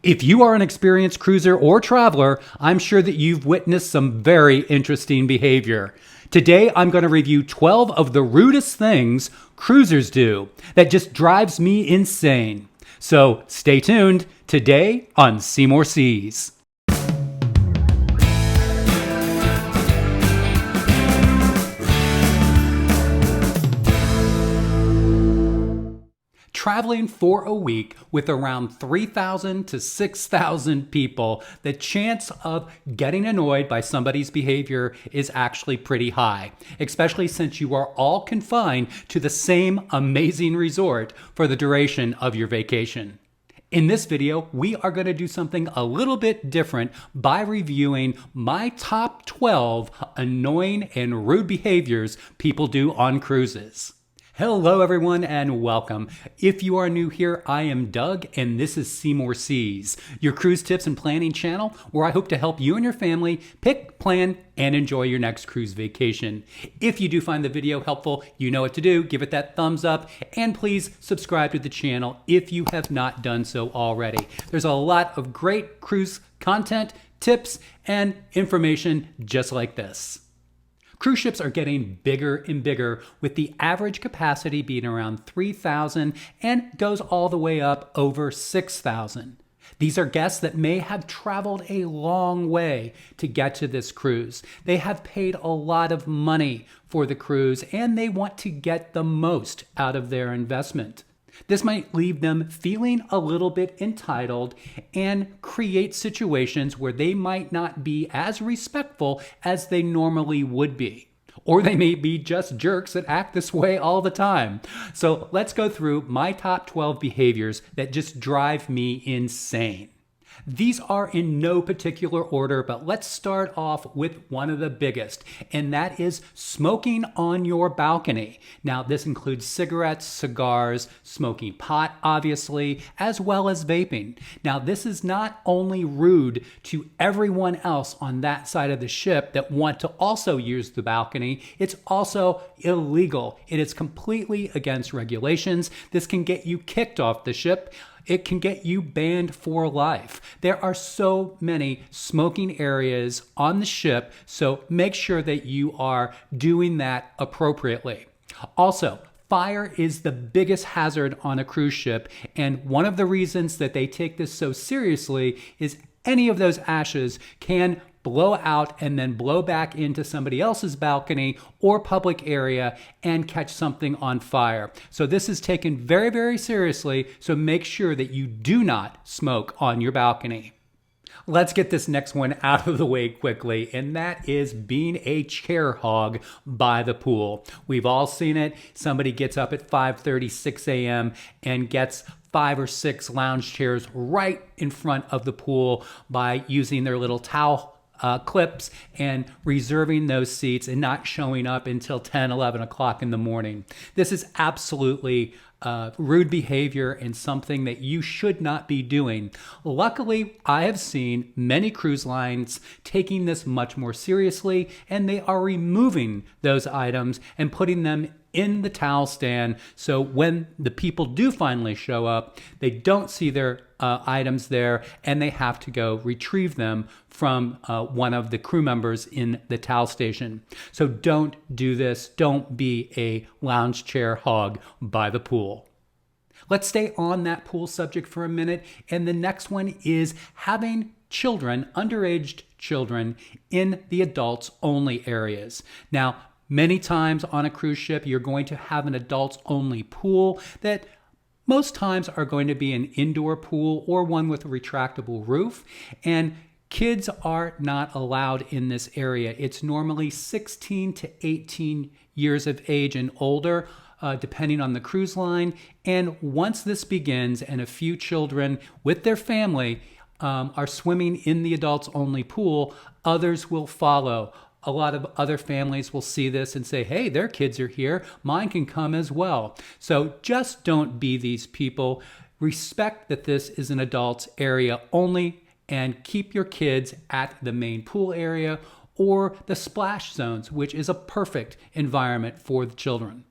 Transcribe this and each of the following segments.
If you are an experienced cruiser or traveler, I'm sure that you've witnessed some very interesting behavior. Today, I'm going to review 12 of the rudest things cruisers do that just drives me insane. So stay tuned today on Seymour Seas. Traveling for a week with around 3,000 to 6,000 people, the chance of getting annoyed by somebody's behavior is actually pretty high, especially since you are all confined to the same amazing resort for the duration of your vacation. In this video, we are going to do something a little bit different by reviewing my top 12 annoying and rude behaviors people do on cruises. Hello everyone and welcome. If you are new here, I am Doug and this is Seymour Seas, your cruise tips and planning channel where I hope to help you and your family pick, plan, and enjoy your next cruise vacation. If you do find the video helpful, you know what to do. Give it that thumbs up and please subscribe to the channel if you have not done so already. There's a lot of great cruise content, tips, and information just like this. Cruise ships are getting bigger and bigger, with the average capacity being around 3,000 and goes all the way up over 6,000. These are guests that may have traveled a long way to get to this cruise. They have paid a lot of money for the cruise and they want to get the most out of their investment. This might leave them feeling a little bit entitled and create situations where they might not be as respectful as they normally would be. Or they may be just jerks that act this way all the time. So let's go through my top 12 behaviors that just drive me insane. These are in no particular order, but let's start off with one of the biggest, and that is smoking on your balcony. Now, this includes cigarettes, cigars, smoking pot, obviously, as well as vaping. Now, this is not only rude to everyone else on that side of the ship that want to also use the balcony, it's also illegal. It is completely against regulations. This can get you kicked off the ship. It can get you banned for life. There are so many smoking areas on the ship, so make sure that you are doing that appropriately. Also, fire is the biggest hazard on a cruise ship, and one of the reasons that they take this so seriously is any of those ashes can blow out and then blow back into somebody else's balcony or public area and catch something on fire. So this is taken very, very seriously, so make sure that you do not smoke on your balcony. Let's get this next one out of the way quickly, and that is being a chair hog by the pool. We've all seen it. Somebody gets up at 5:30, 6 a.m. and gets 5 or 6 lounge chairs right in front of the pool by using their little towel clips and reserving those seats and not showing up until 10, 11 o'clock in the morning. This is absolutely rude behavior and something that you should not be doing. Luckily, I have seen many cruise lines taking this much more seriously, and they are removing those items and putting them in the towel stand, so when the people do finally show up, they don't see their items there and they have to go retrieve them from one of the crew members in the towel station. So don't do this. Don't be a lounge chair hog by the pool. Let's stay on that pool subject for a minute, and the next one is having children, underage children, in the adults only areas. Now, many times on a cruise ship, you're going to have an adults-only pool that most times are going to be an indoor pool or one with a retractable roof, and kids are not allowed in this area. It's normally 16 to 18 years of age and older, depending on the cruise line. And once this begins and a few children with their family are swimming in the adults-only pool, others will follow. A lot of other families will see this and say, hey, their kids are here. Mine can come as well. So just don't be these people. Respect that this is an adults area only and keep your kids at the main pool area or the splash zones, which is a perfect environment for the children.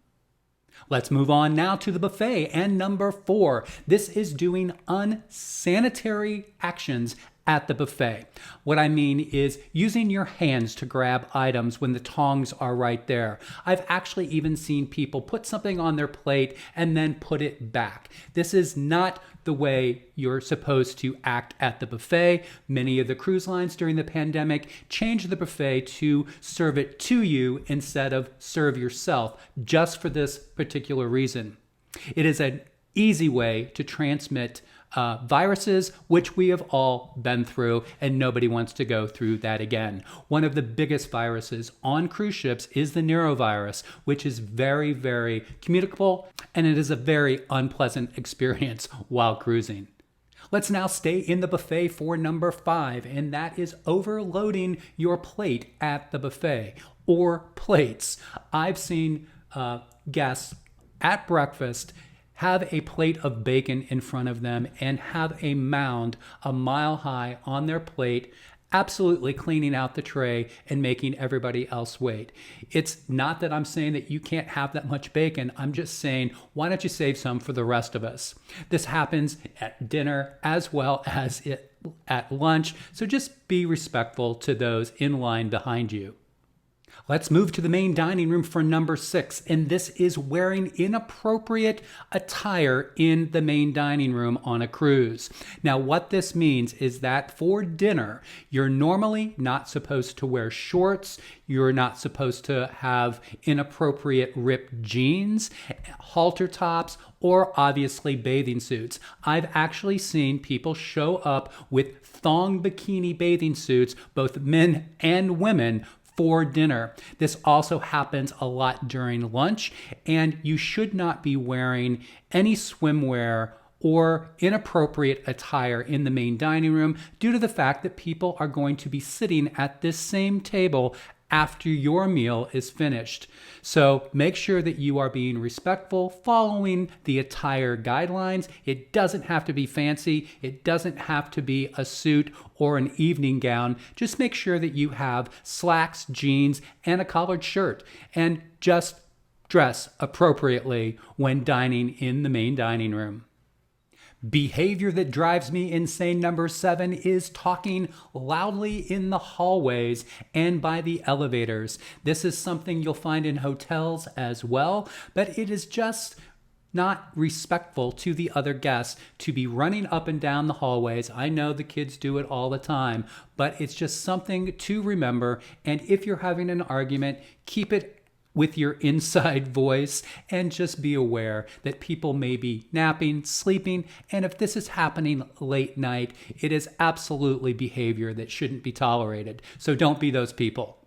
Let's move on now to the buffet and number 4. This is doing unsanitary actions at the buffet. What I mean is using your hands to grab items when the tongs are right there. I've actually even seen people put something on their plate and then put it back. This is not the way you're supposed to act at the buffet. Many of the cruise lines during the pandemic changed the buffet to serve it to you instead of serve yourself, just for this particular reason. It is an easy way to transmit viruses, which we have all been through, and nobody wants to go through that again. One of the biggest viruses on cruise ships is the norovirus, which is very, very communicable, and it is a very unpleasant experience while cruising. Let's now stay in the buffet for number 5, and that is overloading your plate at the buffet, or plates. I've seen guests at breakfast have a plate of bacon in front of them and have a mound a mile high on their plate, absolutely cleaning out the tray and making everybody else wait. It's not that I'm saying that you can't have that much bacon. I'm just saying, why don't you save some for the rest of us? This happens at dinner as well as at lunch, so just be respectful to those in line behind you. Let's move to the main dining room for number 6, and this is wearing inappropriate attire in the main dining room on a cruise. Now, what this means is that for dinner, you're normally not supposed to wear shorts, you're not supposed to have inappropriate ripped jeans, halter tops, or obviously bathing suits. I've actually seen people show up with thong bikini bathing suits, both men and women, for dinner. This also happens a lot during lunch, and you should not be wearing any swimwear or inappropriate attire in the main dining room due to the fact that people are going to be sitting at this same table after your meal is finished. So make sure that you are being respectful, following the attire guidelines. It doesn't have to be fancy. It doesn't have to be a suit or an evening gown. Just make sure that you have slacks, jeans, and a collared shirt. And just dress appropriately when dining in the main dining room. Behavior that drives me insane, number 7, is talking loudly in the hallways and by the elevators. This is something you'll find in hotels as well, but it is just not respectful to the other guests to be running up and down the hallways. I know the kids do it all the time, but it's just something to remember. And if you're having an argument, keep it with your inside voice, and just be aware that people may be napping, sleeping, and if this is happening late night, it is absolutely behavior that shouldn't be tolerated. So don't be those people.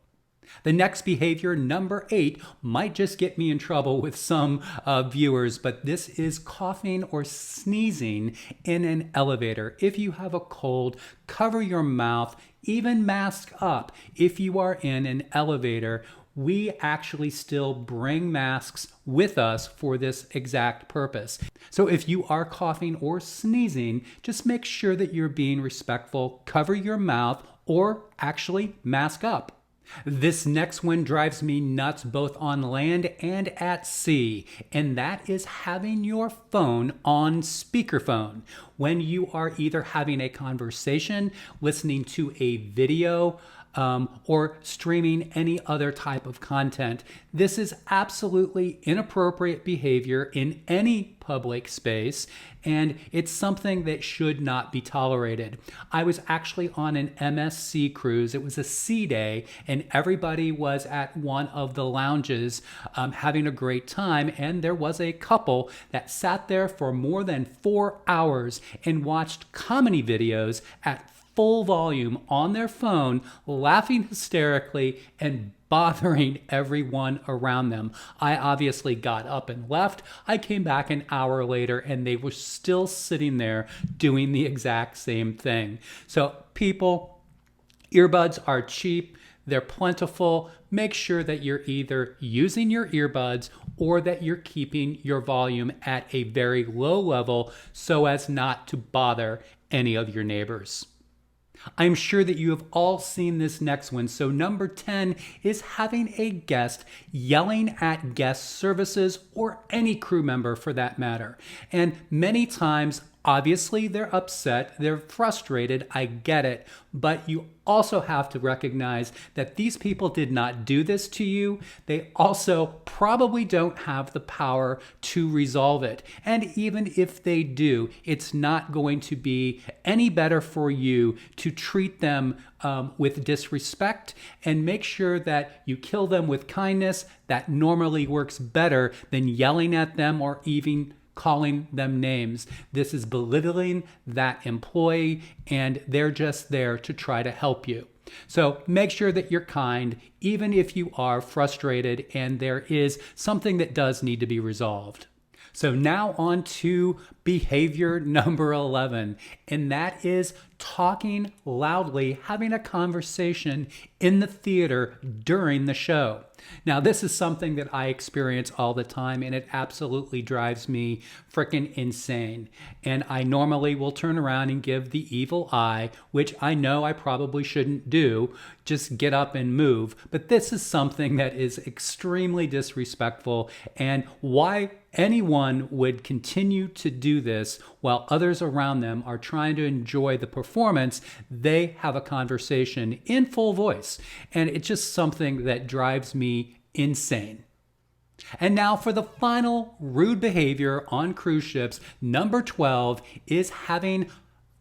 The next behavior, number 8, might just get me in trouble with some viewers, but this is coughing or sneezing in an elevator. If you have a cold, cover your mouth, even mask up if you are in an elevator. We actually still bring masks with us for this exact purpose. So if you are coughing or sneezing, just make sure that you're being respectful, cover your mouth, or actually mask up. This next one drives me nuts both on land and at sea, and that is having your phone on speakerphone. When you are either having a conversation, listening to a video, or streaming any other type of content. This is absolutely inappropriate behavior in any public space, and it's something that should not be tolerated. I was actually on an MSC cruise. It was a sea day, and everybody was at one of the lounges having a great time, and there was a couple that sat there for more than 4 hours and watched comedy videos at full volume on their phone, laughing hysterically and bothering everyone around them. I obviously got up and left. I came back an hour later and they were still sitting there doing the exact same thing. So people, earbuds are cheap. They're plentiful. Make sure that you're either using your earbuds or that you're keeping your volume at a very low level so as not to bother any of your neighbors. I'm sure that you have all seen this next one. So number 10 is having a guest yelling at guest services or any crew member for that matter. And many times Obviously, they're upset, they're frustrated, I get it, but you also have to recognize that these people did not do this to you. They also probably don't have the power to resolve it. And even if they do, it's not going to be any better for you to treat them with disrespect, and make sure that you kill them with kindness. That normally works better than yelling at them or even calling them names. This is belittling that employee, and they're just there to try to help you. So make sure that you're kind, even if you are frustrated and there is something that does need to be resolved. So now on to behavior number 11, and that is talking loudly, having a conversation in the theater during the show. Now, this is something that I experience all the time, and it absolutely drives me freaking insane. And I normally will turn around and give the evil eye, which I know I probably shouldn't do, just get up and move. But this is something that is extremely disrespectful, and why anyone would continue to do this while others around them are trying to enjoy the performance. They have a conversation in full voice, and it's just something that drives me insane. And now for the final rude behavior on cruise ships, number 12 is having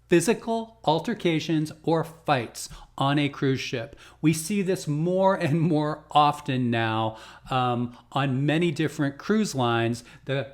physical altercations or fights on a cruise ship. We see this more and more often now on many different cruise lines. The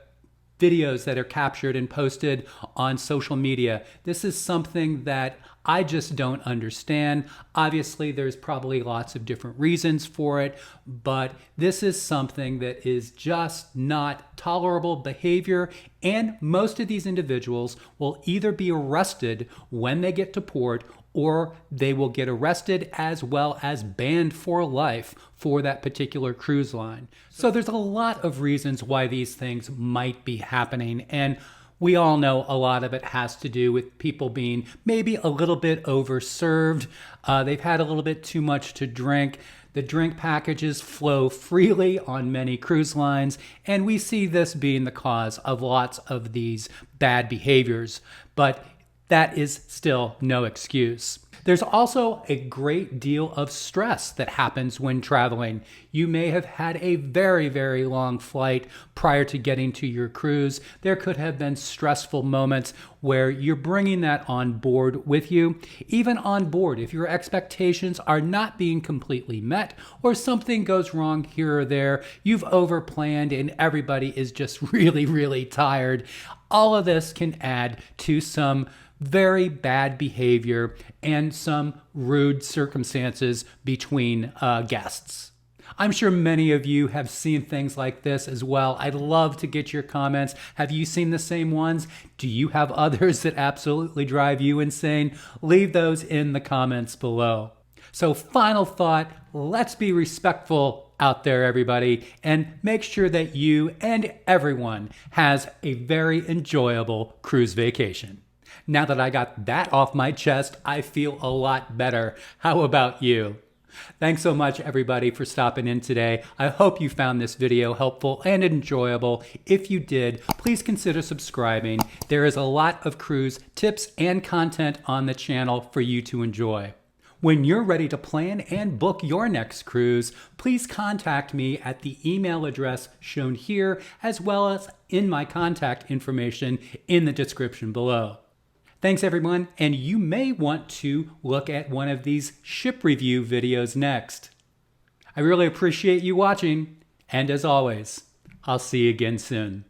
videos that are captured and posted on social media. This is something that I just don't understand. Obviously, there's probably lots of different reasons for it, but this is something that is just not tolerable behavior, and most of these individuals will either be arrested when they get to port, or they will get arrested as well as banned for life for that particular cruise line. So there's a lot of reasons why these things might be happening, and we all know a lot of it has to do with people being maybe a little bit overserved. They've had a little bit too much to drink. The drink packages flow freely on many cruise lines, and we see this being the cause of lots of these bad behaviors. But that is still no excuse. There's also a great deal of stress that happens when traveling. You may have had a very, very long flight prior to getting to your cruise. There could have been stressful moments where you're bringing that on board with you. Even on board, if your expectations are not being completely met or something goes wrong here or there, you've overplanned and everybody is just really, really tired. All of this can add to some very bad behavior and some rude circumstances between guests. I'm sure many of you have seen things like this as well. I'd love to get your comments. Have you seen the same ones? Do you have others that absolutely drive you insane? Leave those in the comments below. So final thought, let's be respectful out there, everybody, and make sure that you and everyone has a very enjoyable cruise vacation. Now that I got that off my chest, I feel a lot better. How about you? Thanks so much, everybody, for stopping in today. I hope you found this video helpful and enjoyable. If you did, please consider subscribing. There is a lot of cruise tips and content on the channel for you to enjoy. When you're ready to plan and book your next cruise, please contact me at the email address shown here, as well as in my contact information in the description below. Thanks, everyone, and you may want to look at one of these ship review videos next. I really appreciate you watching, and as always, I'll see you again soon.